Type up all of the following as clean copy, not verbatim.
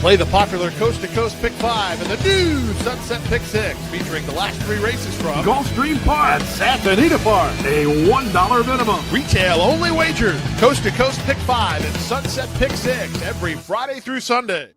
Play the popular Coast to Coast Pick 5 and the new Sunset Pick 6, featuring the last 3 races from Gulfstream Park at Anita Park. A $1 minimum. retail only wagers. Coast to Coast Pick 5 and Sunset Pick 6 every Friday through Sunday.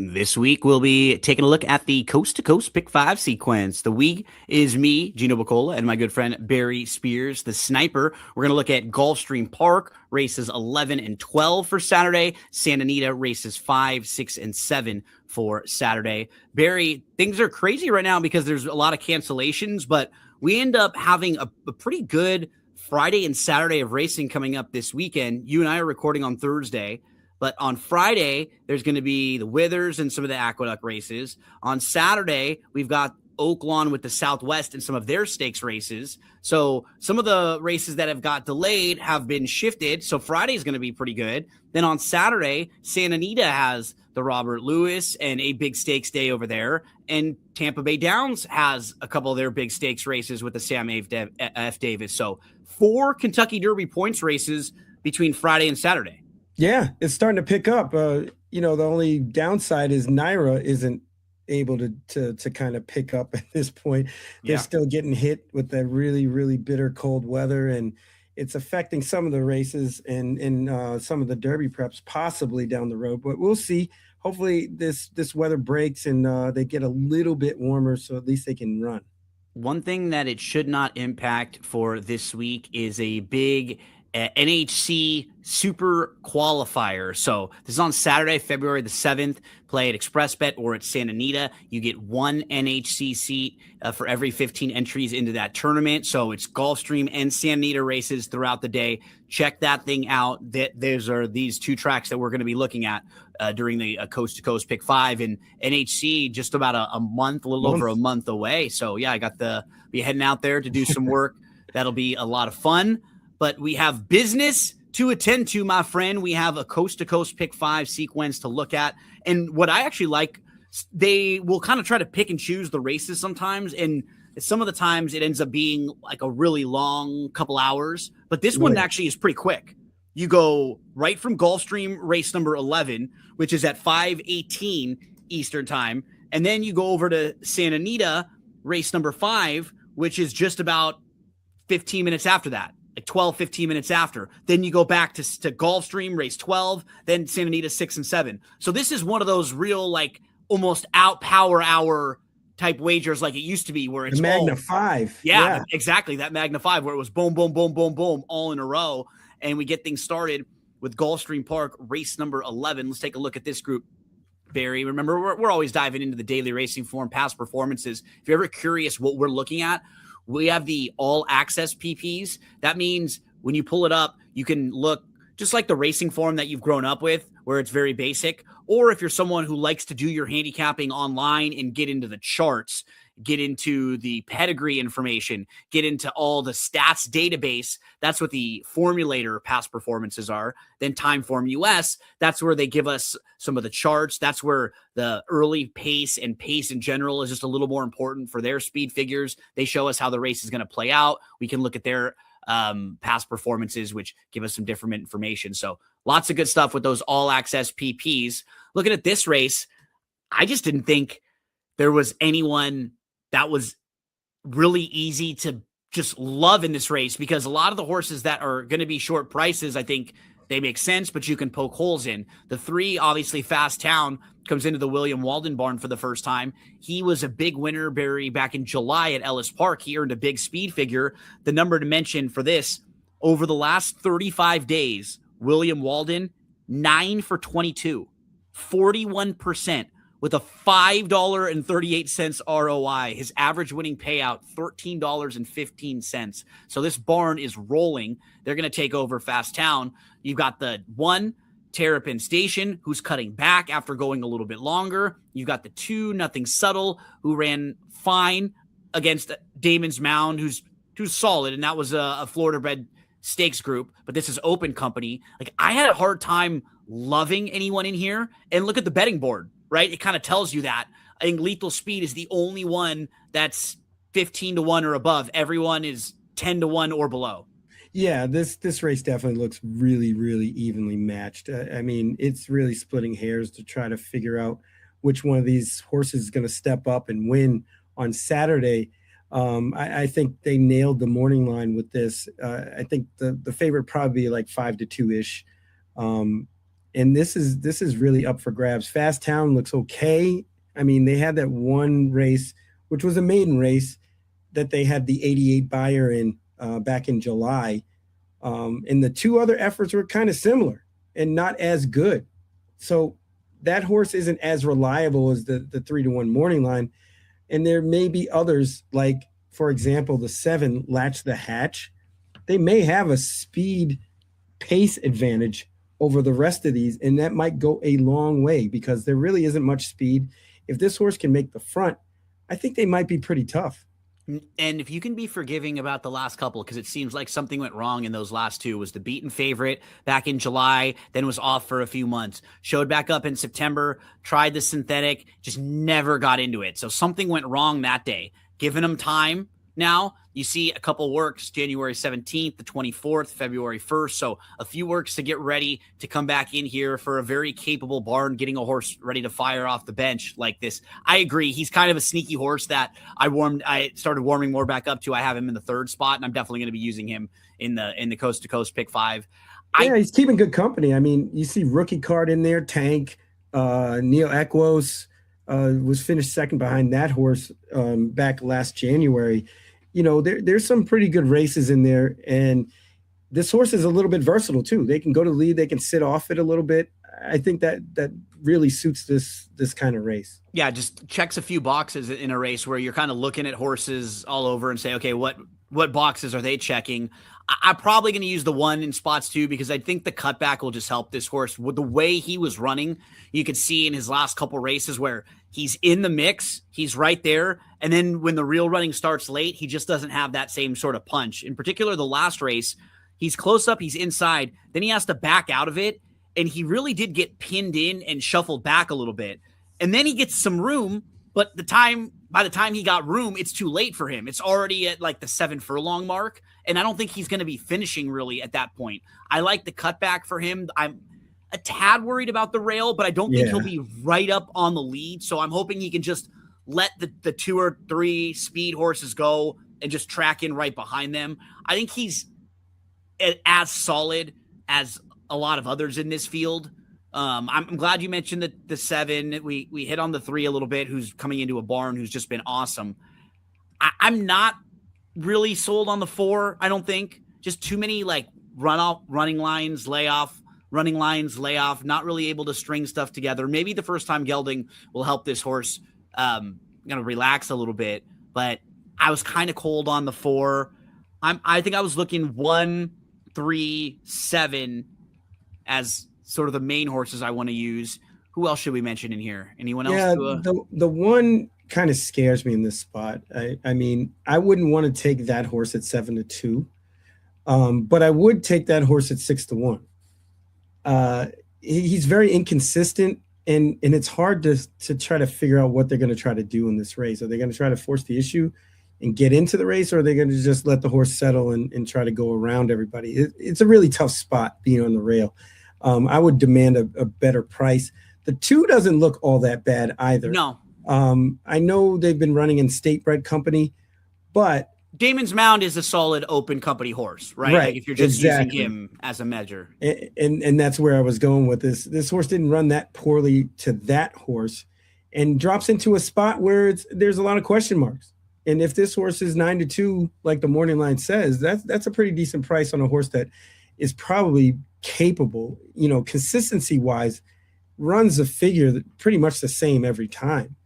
This week, we'll be taking a look at the Coast to Coast Pick 5 sequence. The we is me, Gino Bacola, and my good friend Barry Spears, the sniper. We're going to look at Gulfstream Park, races 11 and 12 for Saturday. Santa Anita, races 5, 6, and 7 for Saturday. Barry, things are crazy right now because there's a lot of cancellations, but we end up having a pretty good Friday and Saturday of racing coming up this weekend. You and I are recording on Thursday. But on Friday, there's going to be the Withers and some of the Aqueduct races. On Saturday, we've got Oaklawn with the Southwest and some of their stakes races. So some of the races that have got delayed have been shifted. So Friday is going to be pretty good. Then on Saturday, Santa Anita has the Robert Lewis and a big stakes day over there. And Tampa Bay Downs has a couple of their big stakes races with the Sam F. Davis. So 4 Kentucky Derby points races between Friday and Saturday. Yeah, it's starting to pick up. The only downside is Naira isn't able to kind of pick up at this point. They're still getting hit with that really, really bitter cold weather, and it's affecting some of the races and some of the Derby preps possibly down the road. But we'll see. Hopefully this weather breaks and they get a little bit warmer so at least they can run. One thing that it should not impact for this week is a big NHC Super Qualifier. So this is on Saturday, February the 7th. Play at ExpressBet or at Santa Anita. You get 1 NHC seat for every 15 entries into that tournament. So it's Gulfstream and Santa Anita races throughout the day. Check that thing out. Those are these 2 tracks that we're going to be looking at during the Coast to Coast Pick 5, and NHC just about a month, a little over a month away. So yeah, I got be heading out there to do some work. That'll be a lot of fun. But we have business to attend to, my friend. We have a Coast to Coast Pick 5 sequence to look at. And what I actually like, they will kind of try to pick and choose the races sometimes. And some of the times it ends up being like a really long couple hours. But this one actually is pretty quick. You go right from Gulfstream race number 11, which is at 5:18 Eastern time. And then you go over to Santa Anita race number 5, which is just about 15 minutes after that. Like 12, 15 minutes after. Then you go back to Gulfstream, race 12, then Santa Anita 6 and 7. So this is one of those real, like, almost out power hour type wagers like it used to be, where it's the Magna 5. Yeah, exactly. That Magna 5, where it was boom, boom, boom, boom, boom, all in a row. And we get things started with Gulfstream Park, race number 11. Let's take a look at this group, Barry. Remember, we're always diving into the daily racing form, past performances. If you're ever curious what we're looking at, we have the all access PPs. That means when you pull it up, you can look just like the racing form that you've grown up with, where it's very basic. Or if you're someone who likes to do your handicapping online and get into the charts, get into the pedigree information, get into all the stats database, that's what the formulator past performances are. Then Timeform US, that's where they give us some of the charts. That's where the early pace and pace in general is just a little more important for their speed figures. They show us how the race is going to play out. We can look at their past performances, which give us some different information. So lots of good stuff with those all access PPs. Looking at this race, I just didn't think there was anyone that was really easy to just love in this race, because a lot of the horses that are going to be short prices, I think they make sense, but you can poke holes in. The 3, obviously, Fast Town comes into the William Walden barn for the first time. He was a big winner, Barry, back in July at Ellis Park. He earned a big speed figure. The number to mention for this, over the last 35 days, William Walden, 9 for 22, 41%. With a $5.38 ROI. His average winning payout, $13.15. So this barn is rolling. They're going to take over Fast Town. You've got the 1, Terrapin Station, who's cutting back after going a little bit longer. You've got the 2, Nothing Subtle, who ran fine against Damon's Mound, who's solid, and that was a Florida-bred stakes group. But this is open company. Like, I had a hard time loving anyone in here. And look at the betting board. Right? It kind of tells you that. I think Lethal Speed is the only one that's 15 to 1 or above. Everyone is 10 to 1 or below. Yeah, this race definitely looks really, really evenly matched. I mean, it's really splitting hairs to try to figure out which one of these horses is going to step up and win on Saturday. I think they nailed the morning line with this. I think the favorite probably be like 5-2 ish. And this is really up for grabs. Fast Town looks okay. I mean, they had that one race, which was a maiden race, that they had the 88 buyer in back in July. And the two other efforts were kind of similar and not as good. So that horse isn't as reliable as the 3-1 morning line. And there may be others, like, for example, the 7 Latch the Hatch. They may have a speed pace advantage over the rest of these, and that might go a long way because there really isn't much speed. If this horse can make the front, I think they might be pretty tough. And if you can be forgiving about the last couple, because it seems like something went wrong in those last two, was the beaten favorite back in July, then was off for a few months, showed back up in September, tried the synthetic, just never got into it. So something went wrong that day. Giving him time now, you see a couple works, January 17th, the 24th, February 1st. So a few works to get ready to come back in here for a very capable barn, getting a horse ready to fire off the bench like this. I agree. He's kind of a sneaky horse that I started warming more back up to. I have him in the 3rd spot, and I'm definitely going to be using him in the coast to coast pick 5. Yeah, he's keeping good company. I mean, you see rookie card in there, Tank, Neil Equos was finished second behind that horse back last January. You know, there's some pretty good races in there, and this horse is a little bit versatile too. They can go to lead, they can sit off it a little bit. I think that really suits this kind of race. Yeah, just checks a few boxes in a race where you're kind of looking at horses all over and say, okay, what boxes are they checking? I'm probably going to use the 1 in spots 2 because I think the cutback will just help this horse. With the way he was running, you could see in his last couple races where he's in the mix, he's right there, and then when the real running starts late, he just doesn't have that same sort of punch. In particular, the last race, he's close up, he's inside, then he has to back out of it, and he really did get pinned in and shuffled back a little bit. And then he gets some room, but by the time he got room, it's too late for him. It's already at like the 7 furlong mark, and I don't think he's going to be finishing really at that point. I like the cutback for him. I'm a tad worried about the rail, but I don't think he'll be right up on the lead. So I'm hoping he can just let the 2 or 3 speed horses go and just track in right behind them. I think he's as solid as a lot of others in this field. I'm glad you mentioned the 7. We hit on the 3 a little bit, who's coming into a barn, who's just been awesome. I'm not really sold on the 4. I don't think. Just too many like running lines, layoff, not really able to string stuff together. Maybe the first time gelding will help this horse relax a little bit, but I was kind of cold on the 4. I think I was looking 1, 3, 7 as sort of the main horses I want to use. Who else should we mention in here? Anyone else? Yeah, the 1 kind of scares me in this spot. I mean, I wouldn't want to take that horse at 7-2, but I would take that horse at 6-1. He's very inconsistent, and it's hard to try to figure out what they're going to try to do in this race. Are they going to try to force the issue and get into the race, or are they going to just let the horse settle and try to go around everybody? It's a really tough spot being on the rail. I would demand a better price. The 2 doesn't look all that bad either. No. I know they've been running in state bred company, but Damon's Mound is a solid open company horse, right? Like if you're just using him as a measure. And that's where I was going with this. This horse didn't run that poorly to that horse and drops into a spot where there's a lot of question marks. And if this horse is 9-2, like the morning line says, that's a pretty decent price on a horse that is probably capable, consistency wise, runs a figure that pretty much the same every time.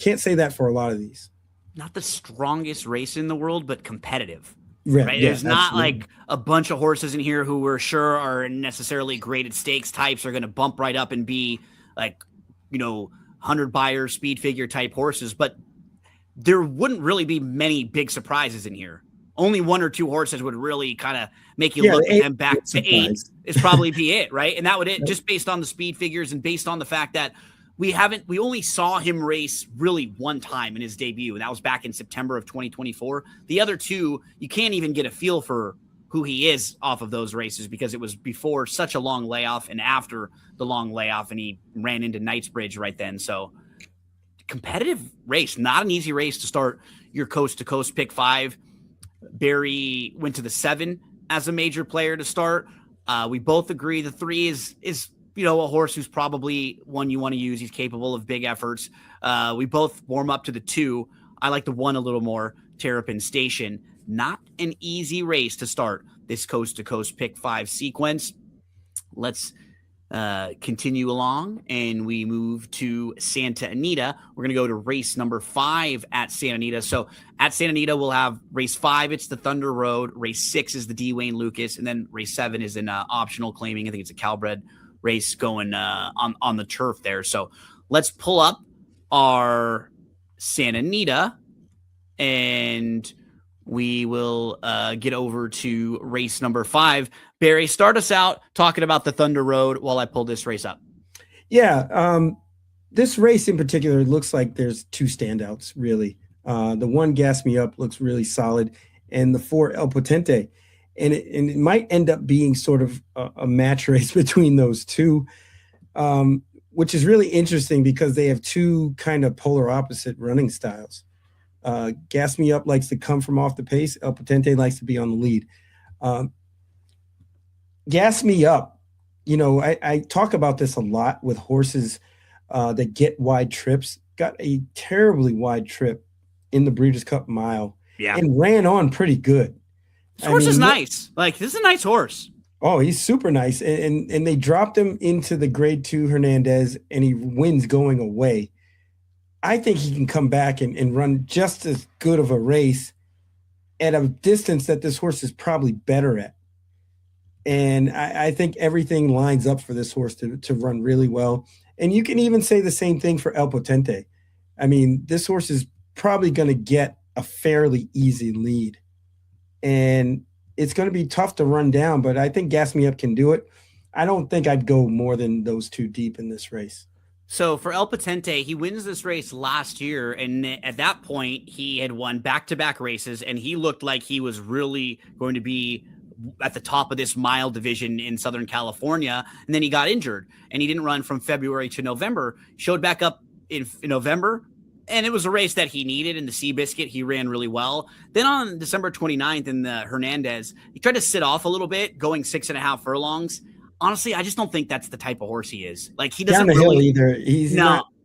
Can't say that for a lot of these. Not the strongest race in the world, but competitive. Right? Yeah, there's not like a bunch of horses in here who we're sure are necessarily graded stakes types are going to bump right up and be like, 100 buyer speed figure type horses, but there wouldn't really be many big surprises in here. Only 1 or 2 horses would really kind of make you look at them back to 8 is probably be it, right? And that would it just based on the speed figures and based on the fact that we only saw him race really 1 time in his debut, and that was back in September of 2024. The other 2, you can't even get a feel for who he is off of those races because it was before such a long layoff and after the long layoff, and he ran into Knightsbridge right then. So competitive race, not an easy race to start your coast to coast pick 5. Barry went to the 7 as a major player to start. We both agree the 3 is a horse who's probably one you want to use. He's capable of big efforts. We both warm up to the 2. I like the 1 a little more, Terrapin Station. Not an easy race to start this coast to coast pick 5 sequence. Let's continue along, and we move to Santa Anita. We're going to go to race number 5 at Santa Anita. So at Santa Anita, we'll have race 5. It's the Thunder Road. Race 6 is the D. Wayne Lucas. And then race 7 is an optional claiming. I think it's a Calbred race going on the turf there. So let's pull up our Santa Anita, and we will get over to race number 5. Barry, start us out talking about the Thunder Road while I pull this race up. Yeah, this race in particular looks like there's 2 standouts, really. The 1, Gas Me Up, looks really solid, and the 4, El Potente. And it might end up being sort of a match race between those 2, which is really interesting because they have 2 kind of polar opposite running styles. Gas Me Up likes to come from off the pace. El Potente likes to be on the lead. Gas Me Up, I talk about this a lot with horses that get wide trips. Got a terribly wide trip in the Breeders' Cup Mile, and ran on pretty good. This horse is nice. Like, this is a nice horse. Oh, he's super nice. And they dropped him into the grade 2 Hernandez, and he wins going away. I think he can come back and run just as good of a race at a distance that this horse is probably better at. And I think everything lines up for this horse to run really well. And you can even say the same thing for El Potente. I mean, this horse is probably going to get a fairly easy lead. And it's going to be tough to run down, but I think Gas Me Up can do it. I don't think I'd go more than those 2 deep in this race. So for El Potente, he wins this race last year, and at that point, he had won back-to-back races, and he looked like he was really going to be at the top of this mile division in Southern California, and then he got injured, and he didn't run from February to November. Showed back up in November, and it was a race that he needed. In the Seabiscuit, he ran really well. Then on December 29th in the Hernandez, he tried to sit off a little bit, going 6.5 furlongs. Honestly, I just don't think that's the type of horse he is. Like, he doesn't down the really, hill either. He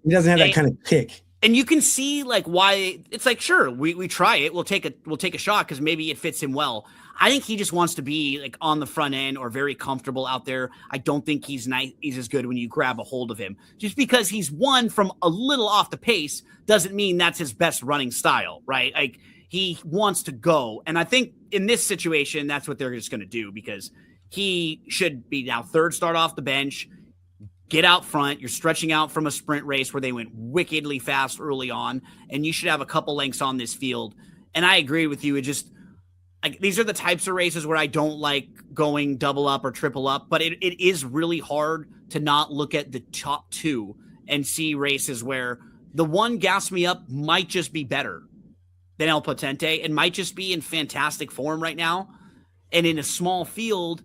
doesn't have that kind of kick. And you can see like why it's like, sure, we try it. We'll take a shot because maybe it fits him well. I think he just wants to be like on the front end or very comfortable out there. I don't think he's as good when you grab a hold of him. Just because he's won from a little off the pace doesn't mean that's his best running style, right? Like, he wants to go. And I think in this situation, that's what they're just going to do, because he should be now 3rd start off the bench, get out front. You're stretching out from a sprint race where they went wickedly fast early on, and you should have a couple lengths on this field. And I agree with you. It just, like, these are the types of races where I don't like going double up or triple up, but it is really hard to not look at the top 2 and see races where the 1, Gas Me Up, might just be better than El Potente and might just be in fantastic form right now. And in a small field,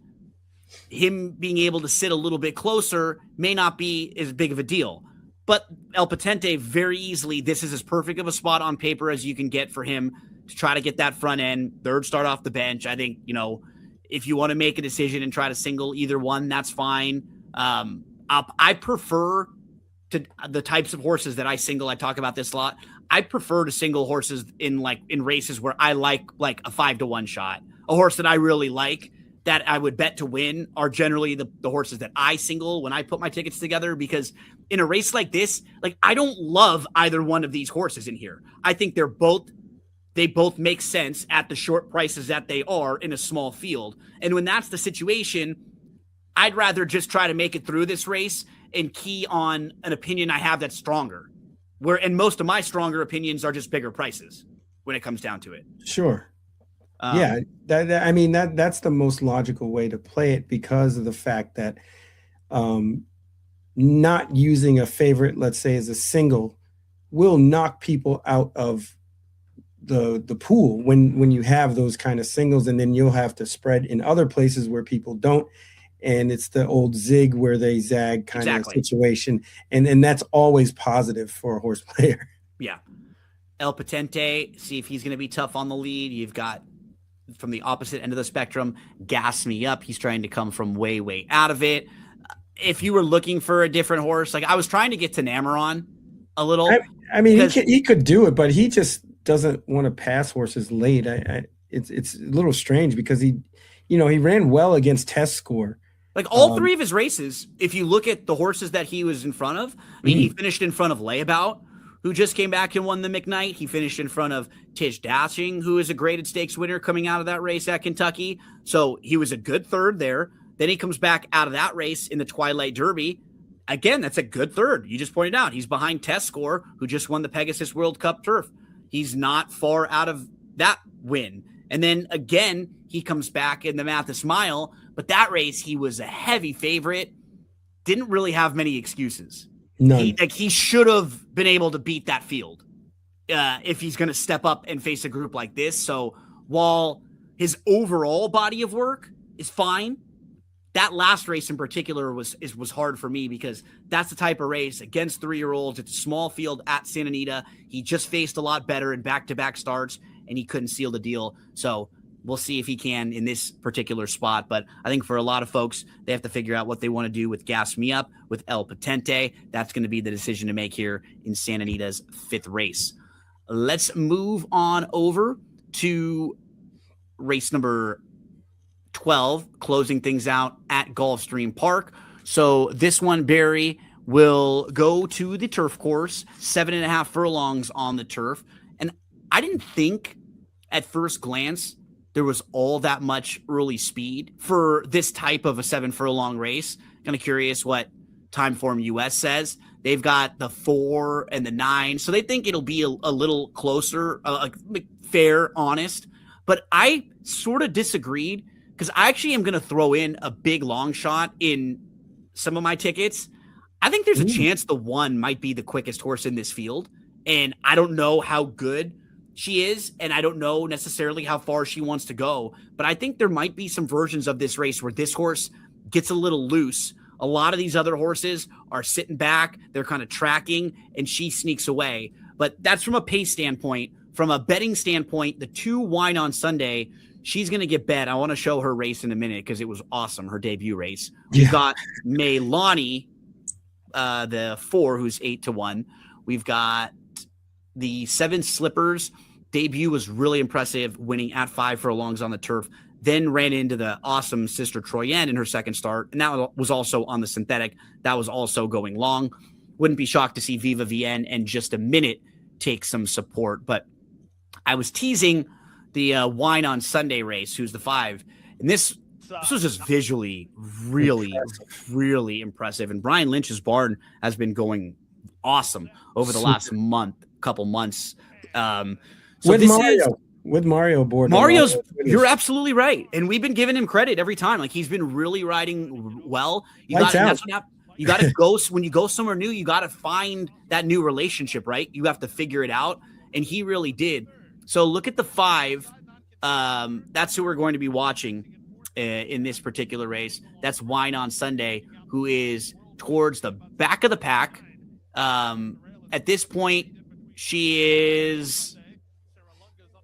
him being able to sit a little bit closer may not be as big of a deal. But El Potente, very easily, this is as perfect of a spot on paper as you can get for him to try to get that front end, 3rd start off the bench. I think, if you want to make a decision and try to single either one, that's fine. I prefer to the types of horses that I single. I talk about this a lot. I prefer to single horses in races where I like a 5-1 shot. A horse that I really like that I would bet to win are generally the horses that I single when I put my tickets together, because in a race like this, like, I don't love either one of these horses in here. I think they both make sense at the short prices that they are in a small field. And when that's the situation, I'd rather just try to make it through this race and key on an opinion I have that's stronger. And most of my stronger opinions are just bigger prices when it comes down to it. Sure. That's the most logical way to play it, because of the fact that not using a favorite, let's say, as a single, will knock people out of the pool when you have those kind of singles, and then you'll have to spread in other places where people don't. And it's the old zig where they zag kind of situation. And that's always positive for a horse player. Yeah. El Patente, see if he's going to be tough on the lead. You've got from the opposite end of the spectrum, Gas Me Up. He's trying to come from way, way out of it. If you were looking for a different horse, like I was trying to get to Nameron a little. I mean, he could do it, but he just doesn't want to pass horses late. It's a little strange because he ran well against Test Score. Like all three of his races, if you look at the horses that he was in front of, I mean, he finished in front of Layabout, who just came back and won the McKnight. He finished in front of Tish Dashing, who is a graded stakes winner coming out of that race at Kentucky. So he was a good third there. Then he comes back out of that race in the Twilight Derby. Again, that's a good third. You just pointed out he's behind Test Score, who just won the Pegasus World Cup Turf. He's not far out of that win. And then again, he comes back in the Mathis Mile, but that race, he was a heavy favorite. Didn't really have many excuses. None. He should have been able to beat that field if he's going to step up and face a group like this. So while his overall body of work is fine, that last race in particular was hard for me because that's the type of race against 3-year-olds. It's a small field at Santa Anita. He just faced a lot better in back-to-back starts, and he couldn't seal the deal. So we'll see if he can in this particular spot. But I think for a lot of folks, they have to figure out what they want to do with Gas Me Up, with El Patente. That's going to be the decision to make here in Santa Anita's 5th race. Let's move on over to race number 12, closing things out at Gulfstream Park. So this one, Barry, will go to the turf course, 7.5 furlongs on the turf. And I didn't think at first glance there was all that much early speed for this type of a 7 furlong race. Kind of curious what Timeform US says. They've got the 4 and the 9, so they think it'll be a little closer, fair, honest. But I sort of disagreed because I actually am going to throw in a big long shot in some of my tickets. I think there's a chance the 1 might be the quickest horse in this field, and I don't know how good she is, and I don't know necessarily how far she wants to go, but I think there might be some versions of this race where this horse gets a little loose. A lot of these other horses are sitting back, they're kind of tracking, and she sneaks away. But that's from a pace standpoint. From a betting standpoint, the 2 Wine on Sunday, she's going to get bet. I want to show her race in a minute because it was awesome, her debut race. We've got Maylani, the 4, who's 8-1. We've got the 7 Slippers. Debut was really impressive, winning at 5 furlongs on the turf. Then ran into the awesome Sister Troyenne in her second start, and that was also on the synthetic. That was also going long. Wouldn't be shocked to see Viva VN and Just a Minute take some support. But I was teasing the Wine on Sunday race, who's the 5. And this was just visually really impressive. And Brian Lynch's barn has been going awesome over the last couple months. So with Mario aboard. You're absolutely right. And we've been giving him credit every time. Like he's been really riding well. You got to go when you go somewhere new, you got to find that new relationship, right? You have to figure it out. And he really did. So look at the 5. That's who we're going to be watching in this particular race. That's Wine on Sunday, who is towards the back of the pack. At this point, she is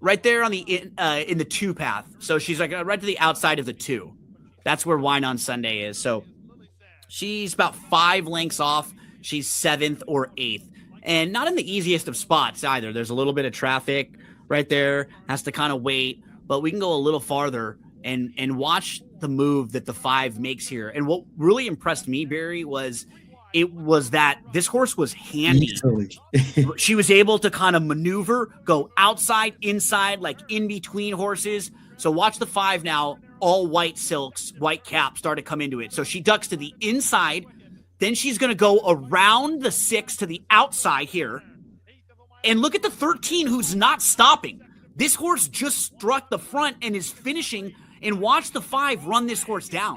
right there on the in the 2 path. So she's like right to the outside of the 2. That's where Wine on Sunday is. So she's about 5 lengths off. She's 7th or 8th. And not in the easiest of spots either. There's a little bit of traffic right there. Has to kind of wait. But we can go a little farther and watch the move that the 5 makes here. And what really impressed me, Barry, was that this horse was handy. She was able to kind of maneuver, go outside, inside, like in between horses. So watch the 5 now, all white silks, white cap start to come into it. So she ducks to the inside. Then she's going to go around the 6 to the outside here. And look at the 13 who's not stopping. This horse just struck the front and is finishing, and watch the 5 run this horse down.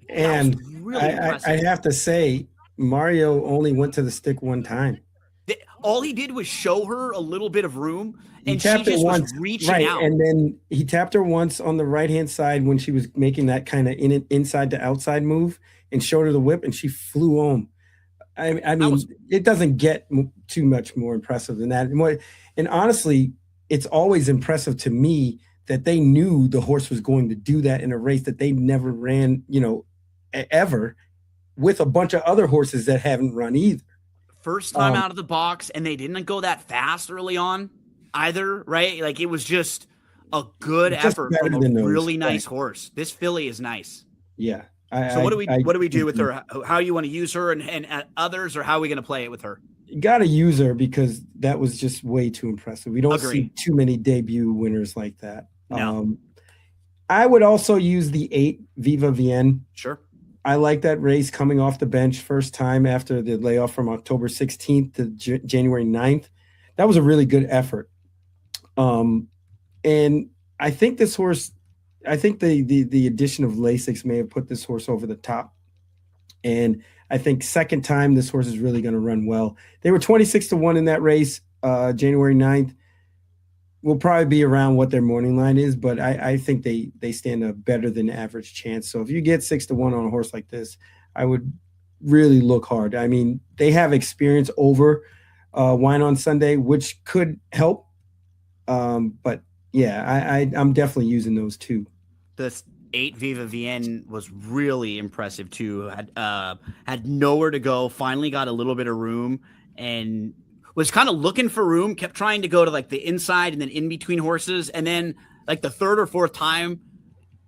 And really I have to say, Mario only went to the stick one time. all he did was show her a little bit of room, and she tapped her just was once, reaching out. And then he tapped her once on the right-hand side when she was making that kind of inside to outside move and showed her the whip, and she flew home. I mean, it doesn't get too much more impressive than that. And honestly, it's always impressive to me that they knew the horse was going to do that in a race that they never ran, ever, with a bunch of other horses that haven't run either. First time out of the box, and they didn't go that fast early on either, right? Like, it was just a good effort from a really nice horse. This filly is nice. Yeah. So what do we do with her? How you want to use her and others, or how are we going to play it with her? You got to use her because that was just way too impressive. We don't see too many debut winners like that. No. I would also use the 8 Viva Vienne. Sure. I like that race coming off the bench first time after the layoff from October 16th to January 9th. That was a really good effort. And I think this horse, the addition of Lasix may have put this horse over the top. And I think second time this horse is really going to run well. They were 26-1 in that race, January 9th. Will probably be around what their morning line is, but I think they stand a better than average chance. So if you get 6-1 on a horse like this, I would really look hard. I mean, they have experience over Wine on Sunday, which could help. But yeah, I'm definitely using those two. The 8 Viva Vienne was really impressive too. Had nowhere to go, finally got a little bit of room, and was kind of looking for room, kept trying to go to like the inside and then in between horses. And then like the third or fourth time,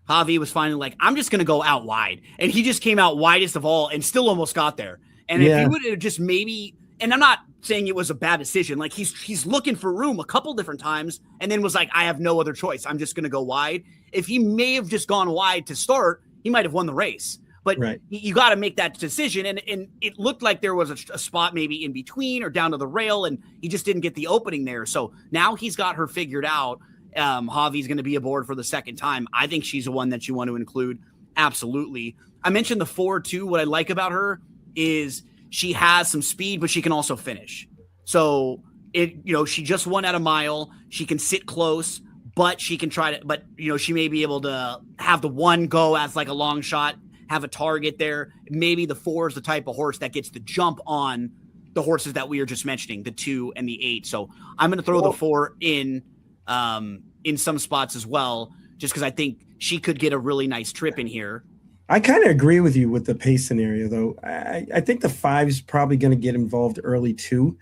Javi was finally like, I'm just going to go out wide. And he just came out widest of all and still almost got there. And if he would have just maybe, and I'm not saying it was a bad decision. Like he's looking for room a couple different times and then was like, I have no other choice. I'm just going to go wide. If he may have just gone wide to start, he might've won the race. But you got to make that decision. And it looked like there was a spot maybe in between or down to the rail, and he just didn't get the opening there. So now he's got her figured out. Javi's going to be aboard for the second time. I think she's the one that you want to include. Absolutely. I mentioned the 4 too. What I like about her is she has some speed, but she can also finish. So she just won at a mile. She can sit close, but she can try to, but she may be able to have the one go as like a long shot, have a target there. Maybe the 4 is the type of horse that gets the jump on the horses that we were just mentioning, the 2 and the 8. So I'm going to throw the 4 in some spots as well, just because I think she could get a really nice trip in here. I kind of agree with you with the pace scenario, though. I think the 5 is probably going to get involved early too.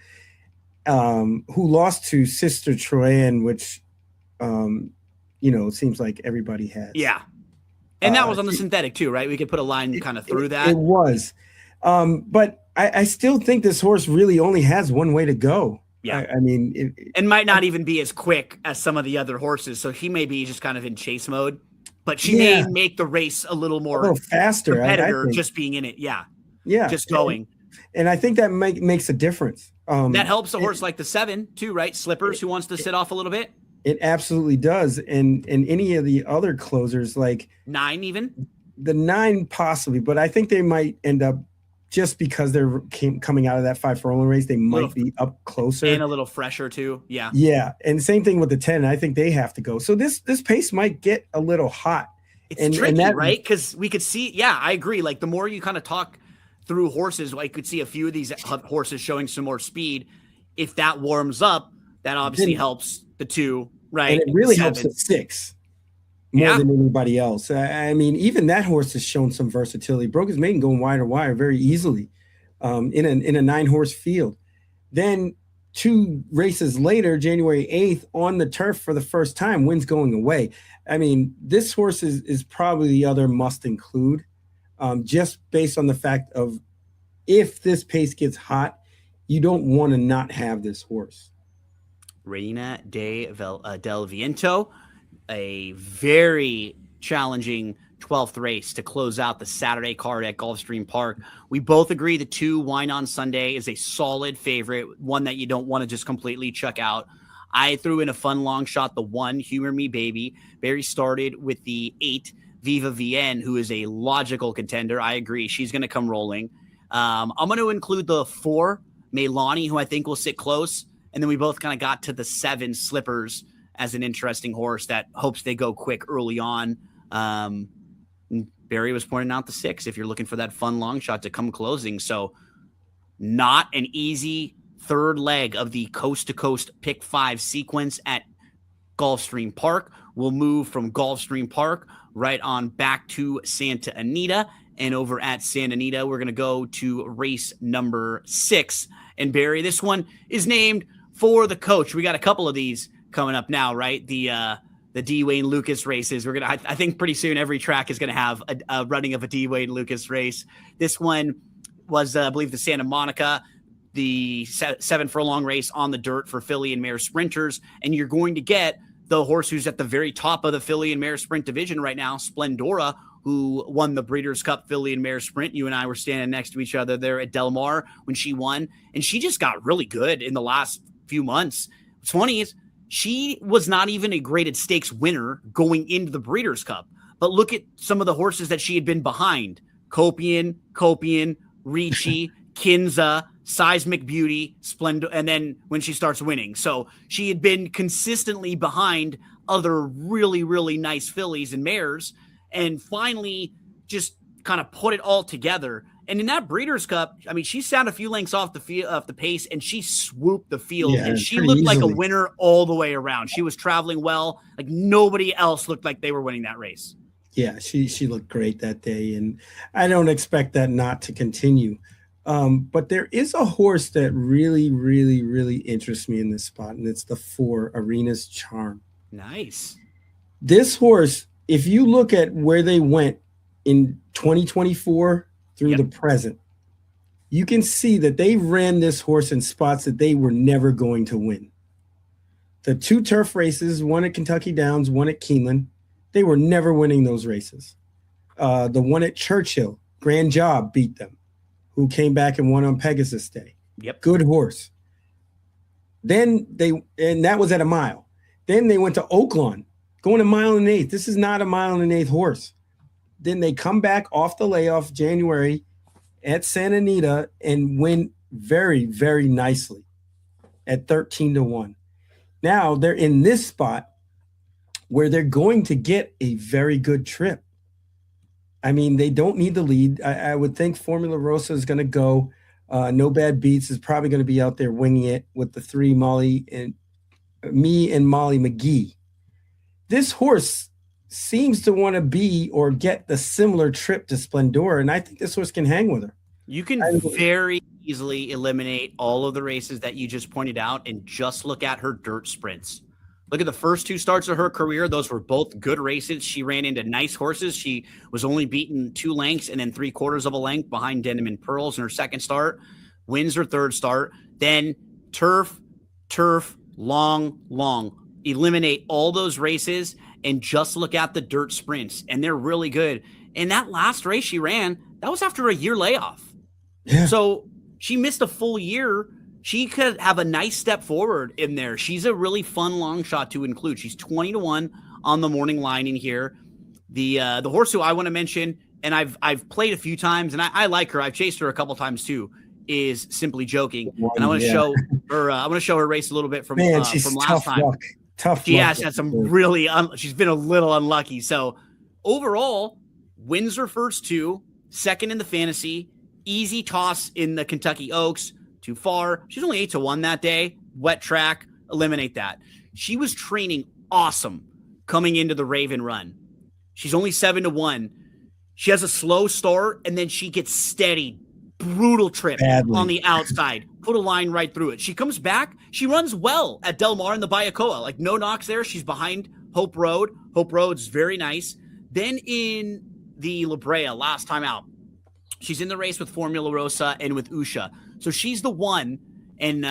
Who lost to Sister Troyan, which, it seems like everybody has. Yeah. And that was on the synthetic too, right? We could put a line kind of through that. It was. But I still think this horse really only has one way to go. Yeah. I mean. And might not even be as quick as some of the other horses. So he may be just kind of in chase mode. But she may make the race a little faster. Competitor just being in it. Yeah. Yeah. Just going. And I think that makes a difference. That helps a horse like the 7 too, right? Slippers, who wants to sit off a little bit. It absolutely does. And any of the other closers, like 9 even? The 9 possibly, but I think they might end up, just because they're coming out of that 5 furlong race, they might be up closer. And a little fresher too. Yeah. Yeah. And same thing with the 10. I think they have to go. So this pace might get a little hot. It's tricky, right? Because we could see, I agree. Like the more you kind of talk through horses, I could see a few of these horses showing some more speed. If that warms up, that obviously helps the 2. Right. And it really helps at 6 more than anybody else. I mean, even that horse has shown some versatility. Broke his maiden going wide or wire very easily in a 9-horse field. Then 2 races later, January 8th, on the turf for the first time, wins going away. I mean, this horse is probably the other must include, just based on the fact of if this pace gets hot, you don't want to not have this horse. Reina del Viento, a very challenging 12th race to close out the Saturday card at Gulfstream Park. We both agree the 2 Wine on Sunday is a solid favorite, one that you don't want to just completely check out. I threw in a fun long shot, the 1 Humor Me Baby. Barry started with the 8 Viva Vienne, who is a logical contender. I agree. She's going to come rolling. I'm going to include the 4 Maylani, who I think will sit close. And then we both kind of got to the 7 Slippers as an interesting horse that hopes they go quick early on. Barry was pointing out the 6 if you're looking for that fun long shot to come closing. So not an easy third leg of the coast-to-coast pick 5 sequence at Gulfstream Park. We'll move from Gulfstream Park right on back to Santa Anita. And over at Santa Anita, we're going to go to race number 6. And Barry, this one is named for the coach. We got a couple of these coming up now, right? The D. Wayne Lucas races. I think pretty soon every track is going to have a running of a D. Wayne Lucas race. This one was, I believe, the Santa Monica, the 7 furlong race on the dirt for filly and mare sprinters. And you're going to get the horse who's at the very top of the filly and mare sprint division right now, Splendora, who won the Breeders' Cup filly and mare sprint. You and I were standing next to each other there at Del Mar when she won. And she just got really good in the last few months. What's funny is she was not even a graded stakes winner going into the Breeders' Cup. But look at some of the horses that she had been behind. Copian, Ricci, Kinza, Seismic Beauty, Splendor, and then when she starts winning. So she had been consistently behind other really, really nice fillies and mares, and finally just kind of put it all together. And in that Breeders' Cup, I mean, she sat a few lengths off the pace, and she swooped the field, and she looked like a winner all the way around. She was traveling well. Like nobody else looked like they were winning that race. Yeah, she looked great that day, and I don't expect that not to continue. But there is a horse that really, really, really interests me in this spot, and it's the 4, Arena's Charm. Nice. This horse, if you look at where they went in 2024 through the present, you can see that they ran this horse in spots that they were never going to win. The 2 turf races, one at Kentucky Downs, one at Keeneland, they were never winning those races. The one at Churchill, Grand Job beat them, who came back and won on Pegasus Day. Yep. Good horse. And that was at a mile. Then they went to Oaklawn, going a mile and 1/8. This is not a mile and 1/8 horse. Then they come back off the layoff January at Santa Anita and win very, very nicely at 13-1. Now they're in this spot where they're going to get a very good trip. I mean, they don't need the lead. I would think Formula Rosa is going to go. No Bad Beats is probably going to be out there winging it with the 3 Molly and Molly McGee. This horse seems to want to be or get the similar trip to Splendora, and I think this horse can hang with her. You can very easily eliminate all of the races that you just pointed out and just look at her dirt sprints. Look at the first 2 starts of her career. Those were both good races. She ran into nice horses. She was only beaten 2 lengths and then 3/4 of a length behind Denim and Pearls in her second start. Wins her third start. Then turf, long. Eliminate all those races and just look at the dirt sprints. And they're really good. And that last race she ran, that was after a year layoff. Yeah. So she missed a full year. She could have a nice step forward in there. She's a really fun long shot to include. She's 20-1 on the morning line in here. The horse who I want to mention, and I've played a few times, and I like her. I've chased her a couple times too. Is Simply Joking, and I want to show her. I want to show her race a little bit from last time. She has had some really. She's been a little unlucky. So overall, wins her first 2, second in the fantasy, easy toss in the Kentucky Oaks. Too far. She's only 8-1 that day. Wet track. Eliminate that. She was training awesome coming into the Raven Run. She's only 7-1. She has a slow start, and then she gets steady. Brutal trip on the outside. Put a line right through it. She comes back. She runs well at Del Mar and the Bayacoa. Like no knocks there. She's behind Hope Road. Hope Road's very nice. Then in the La Brea last time out, she's in the race with Formula Rosa and with Usha. So she's the one, and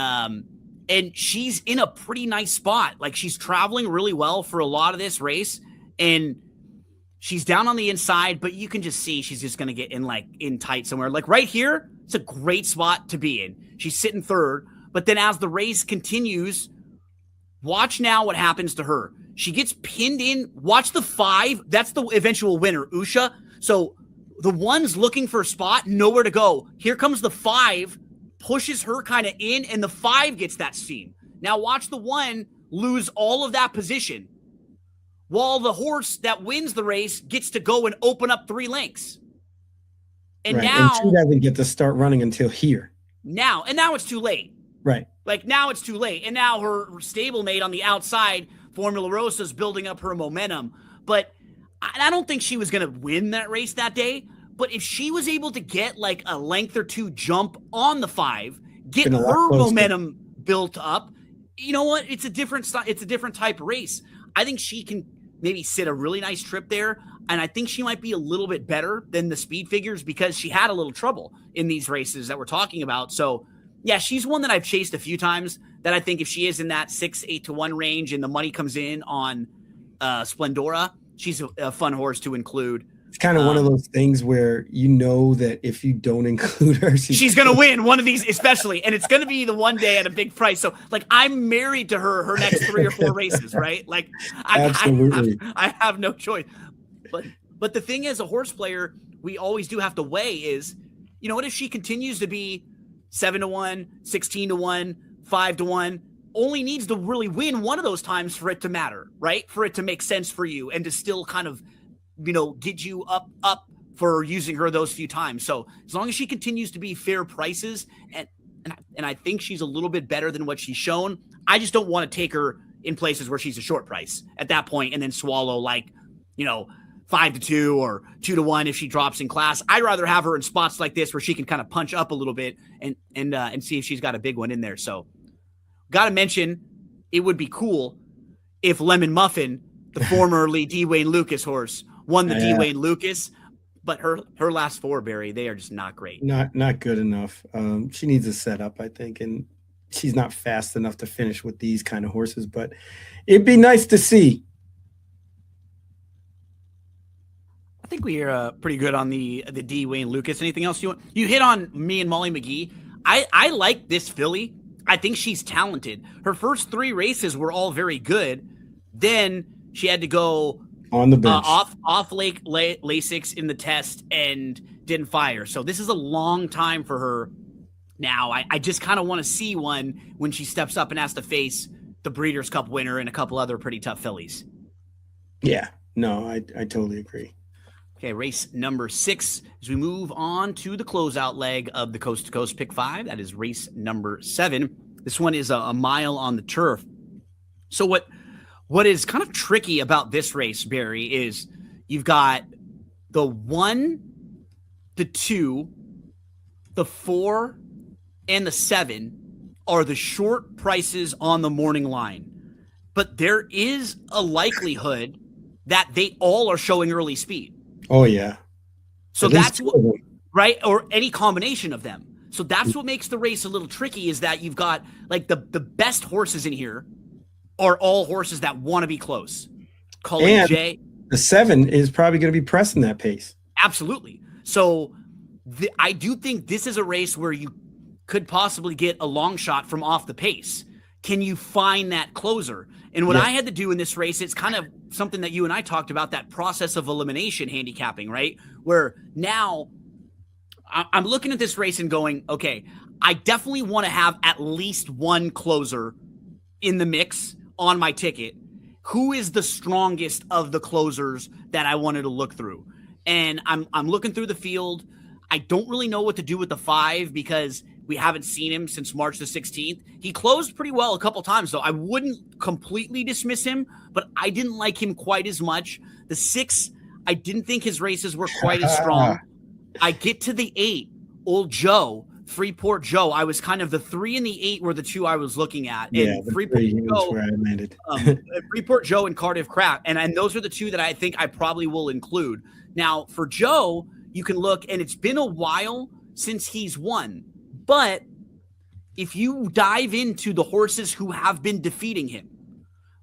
she's in a pretty nice spot. Like she's traveling really well for a lot of this race, and she's down on the inside, but you can just see she's just going to get in tight somewhere. Like right here, it's a great spot to be in. She's sitting third, but then as the race continues, watch now what happens to her. She gets pinned in. Watch the 5. That's the eventual winner, Usha. So the one's looking for a spot, nowhere to go. Here comes the 5. pushes her kind of in, and the 5 gets that steam. Now watch the 1 lose all of that position, while the horse that wins the race gets to go and open up 3 lengths. And now and she doesn't get to start running until here. Now it's too late. Right. Like now it's too late. And now her stablemate on the outside, Formula Rosa, is building up her momentum. But I don't think she was going to win that race that day. But if she was able to get like a length or 2 jump on the 5, get her momentum built up, you know what? It's a different type of race. I think she can maybe sit a really nice trip there. And I think she might be a little bit better than the speed figures because she had a little trouble in these races that we're talking about. So yeah, she's one that I've chased a few times that I think if she is in that 6-8 to 1 range and the money comes in on Splendora, she's a fun horse to include. It's kind of one of those things where you know that if you don't include her, she's going to win one of these, especially, and it's going to be the one day at a big price. So, like, I'm married to her next 3 or 4 races, right? Like, Absolutely. I have no choice. But the thing as a horse player, we always do have to weigh is, you know what, if she continues to be 7 to 1, 16 to 1, 5 to 1, only needs to really win one of those times for it to matter, right? For it to make sense for you and to still kind of, you know, get you up for using her those few times. So as long as she continues to be fair prices, and I think she's a little bit better than what she's shown, I just don't want to take her in places where she's a short price at that point and then swallow like, you know, 5 to 2 or 2 to 1 if she drops in class. I'd rather have her in spots like this where she can kind of punch up a little bit and see if she's got a big one in there. So got to mention, it would be cool if Lemon Muffin, the formerly D. Wayne Lucas horse, won the D. Wayne Lucas, but her last 4, Barry, they are just not great. Not good enough. She needs a setup, I think, and she's not fast enough to finish with these kind of horses, but it'd be nice to see. I think we're pretty good on the D. Wayne Lucas. Anything else you want? You hit on me and Molly McGee. I like this filly. I think she's talented. Her first 3 races were all very good. Then she had to go on the bench, off Lake Lasix in the test and didn't fire. So this is a long time for her. Now I just kind of want to see one when she steps up and has to face the Breeders' Cup winner and a couple other pretty tough fillies. Yeah, no, I totally agree. Okay, race number 6 as we move on to the closeout leg of the Coast to Coast Pick 5. That is race number 7. This one is a mile on the turf. So what is kind of tricky about this race, Barry, is you've got the 1, the 2, the 4, and the 7 are the short prices on the morning line. But there is a likelihood that they all are showing early speed. Oh, yeah. So that's what, right? Or any combination of them. So that's what makes the race a little tricky, is that you've got like the best horses in here are all horses that want to be close. And the 7 is probably going to be pressing that pace. Absolutely. So I do think this is a race where you could possibly get a long shot from off the pace. Can you find that closer? And what I had to do in this race, it's kind of something that you and I talked about, that process of elimination handicapping, right? Where now I'm looking at this race and going, okay, I definitely want to have at least one closer in the mix on my ticket. Who is the strongest of the closers that I wanted to look through? And I'm looking through the field. I don't really know what to do with the 5 because we haven't seen him since March the 16th. He closed pretty well a couple times, so I wouldn't completely dismiss him, but I didn't like him quite as much. The 6, I didn't think his races were quite as strong. I get to the 8, Old Joe, Freeport Joe. I was kind of the 3 and the 8 were the 2 I was looking at. And Freeport Joe, where I landed. Freeport Joe and Cardiff Crap. And those are the 2 that I think I probably will include. Now, for Joe, you can look, and it's been a while since he's won. But if you dive into the horses who have been defeating him,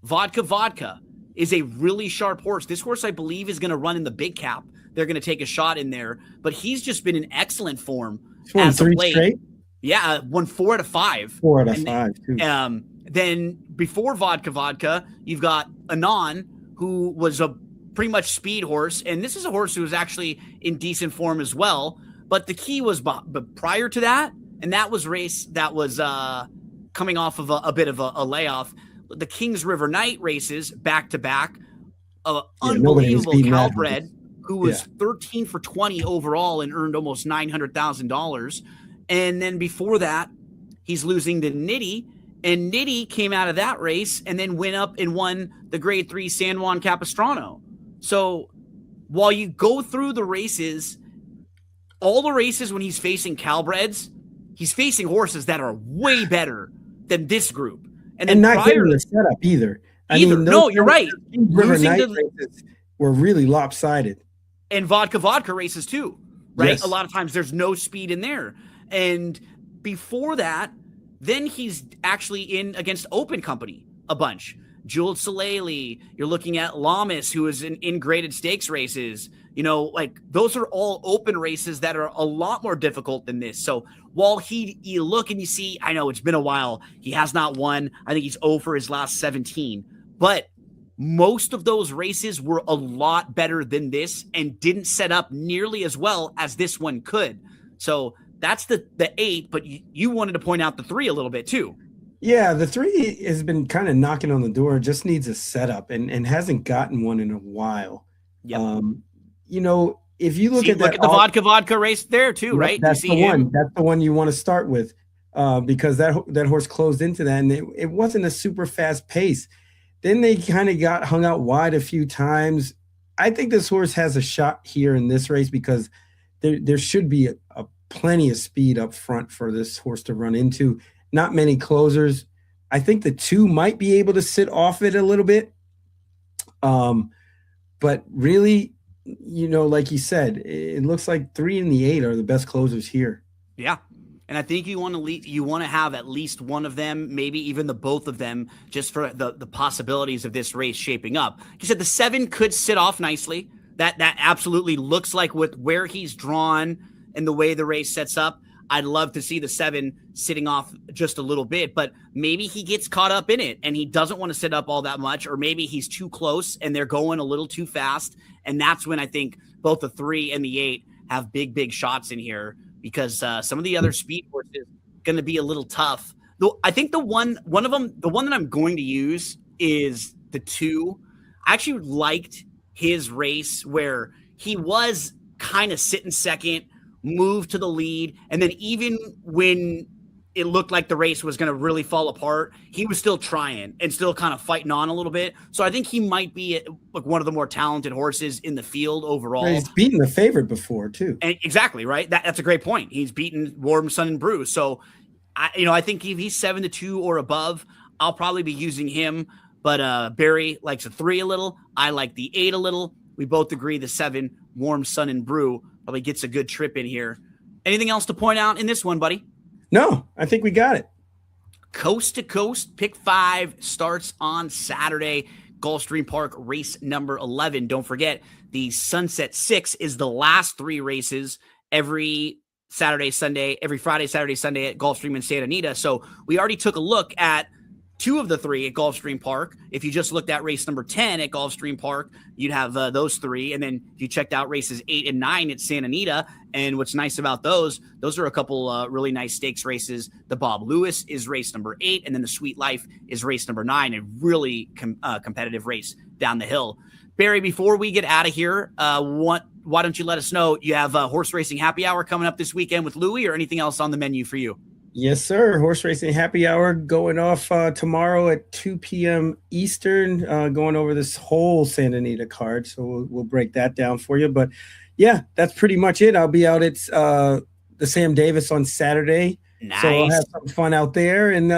Vodka is a really sharp horse. This horse, I believe, is going to run in the big cap. They're going to take a shot in there. But he's just been in excellent form as of late. Straight? Yeah, won 4 out of 5. 4 out of 5, too. Then before Vodka, you've got Anon, who was a pretty much speed horse. And this is a horse who was actually in decent form as well. But the key was prior to that, and that was race that was coming off of a bit of a layoff. The Kings River Night races back to back, unbelievable Calbred, who was 13 for 20 overall and earned almost $900,000. And then before that, he's losing to Nitty, and Nitty came out of that race and then went up and won the Grade 3 San Juan Capistrano. So while you go through the races, all the races when he's facing Calbreds, he's facing horses that are way better than this group. And not getting the setup either. I mean, no, you're right. River Night races were really lopsided. And vodka races too, right? Yes. A lot of times there's no speed in there. And before that, then he's actually in against Open Company a bunch. Jules Soleil, you're looking at Lamas, who is in graded stakes races. You know, like those are all open races that are a lot more difficult than this. So while you look and you see, I know it's been a while, he has not won. I think he's 0 for his last 17. But most of those races were a lot better than this and didn't set up nearly as well as this one could. So that's the 8, but you wanted to point out the 3 a little bit too. Yeah, the 3 has been kind of knocking on the door, just needs a setup and hasn't gotten one in a while. Yep. You know, if you look at the vodka race there too, right? That's the one. That's the one you want to start with, because that horse closed into that, and it wasn't a super fast pace. Then they kind of got hung out wide a few times. I think this horse has a shot here in this race because there should be a plenty of speed up front for this horse to run into. Not many closers. I think the 2 might be able to sit off it a little bit. But really, you know, like you said, it looks like 3 and the 8 are the best closers here. Yeah. And I think you want to have at least one of them, maybe even the both of them, just for the possibilities of this race shaping up. You said the 7 could sit off nicely. That absolutely looks like with where he's drawn and the way the race sets up. I'd love to see the 7 sitting off just a little bit, but maybe he gets caught up in it and he doesn't want to sit up all that much, or maybe he's too close and they're going a little too fast. And that's when I think both the 3 and the 8 have big shots in here, because some of the other speed horses going to be a little tough. Though I think the one that I'm going to use is the 2. I actually liked his race where he was kind of sitting second, moved to the lead, and then even when it looked like the race was going to really fall apart, he was still trying and still kind of fighting on a little bit. So I think he might be like one of the more talented horses in the field overall. He's beaten the favorite before too. And exactly, right? That's a great point. He's beaten Warm Sun and Brew. So I think if he's 7-2 or above, I'll probably be using him. But Barry likes a 3 a little. I like the 8 a little. We both agree the 7, Warm Sun and Brew, probably gets a good trip in here. Anything else to point out in this one, buddy? No, I think we got it. Coast to Coast Pick 5 starts on Saturday. Gulfstream Park race number 11. Don't forget, the Sunset 6 is the last 3 races every Friday, Saturday, Sunday at Gulfstream and Santa Anita. So we already took a look at 2 of the 3 at Gulfstream Park. If you just looked at race number 10 at Gulfstream Park, you'd have those 3. And then if you checked out races 8 and 9 at Santa Anita, and what's nice about those are a couple really nice stakes races. The Bob Lewis is race number 8, and then the Sweet Life is race number 9, a really competitive race down the hill. Barry, before we get out of here, why don't you let us know, you have a horse racing happy hour coming up this weekend with Louie, or anything else on the menu for you? Yes, sir. Horse racing happy hour going off tomorrow at 2 p.m. Eastern, going over this whole Santa Anita card. So we'll break that down for you. But yeah, that's pretty much it. I'll be out at the Sam Davis on Saturday. Nice. So I'll have some fun out there. And,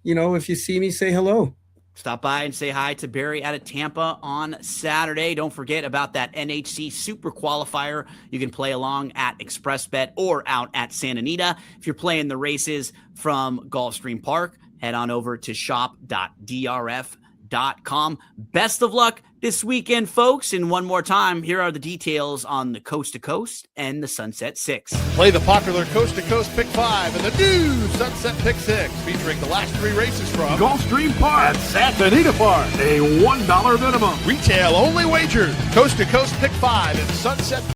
if you see me, say hello. Stop by and say hi to Barry out of Tampa on Saturday. Don't forget about that NHC Super Qualifier. You can play along at ExpressBet or out at Santa Anita. If you're playing the races from Gulfstream Park, head on over to shop.drf.com. Best of luck this weekend, folks. And one more time, here are the details on the Coast to Coast and the Sunset 6. Play the popular Coast to Coast Pick 5 and the new Sunset Pick 6, featuring the last 3 races from Gulfstream Park at Santa Anita Park. A $1 minimum. retail only wagers. Coast to Coast Pick 5 and Sunset